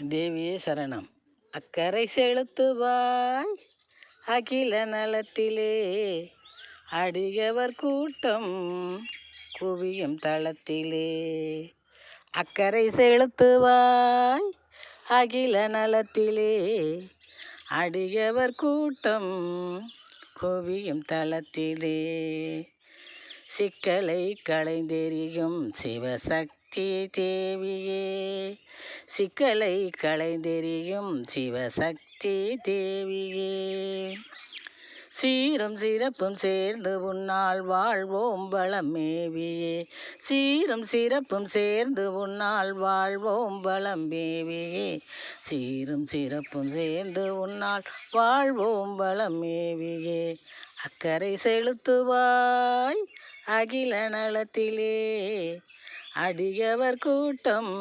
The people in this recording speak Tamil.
தேவியே சரணம். அக்கரை செலுத்துவாய் அகில நலத்திலே அடியவர் கூட்டம் குவியும் தளத்திலே. அக்கரை செலுத்துவாய் அகில நலத்திலே அடியவர் கூட்டம் குவியும் தளத்திலே. சிக்கலை களைந்தெறியும் சிவசக்தி தேவியே, சிக்கலை களைந்தெறியும் சிவசக்தி தேவியே. சீரும் சிறப்பும் சேர்ந்து உன்னால் வாழ்வோம் வளம் மேவியே, சீரும் சிறப்பும் சேர்ந்து உன்னால் வாழ்வோம் வளம் மேவியே, சீரும் சிறப்பும் சேர்ந்து உன்னால் வாழ்வோம் வளம் மேவியே. அக்கரை செலுத்துவாய் அகில நலத்திலே அடியவர் கூட்டம்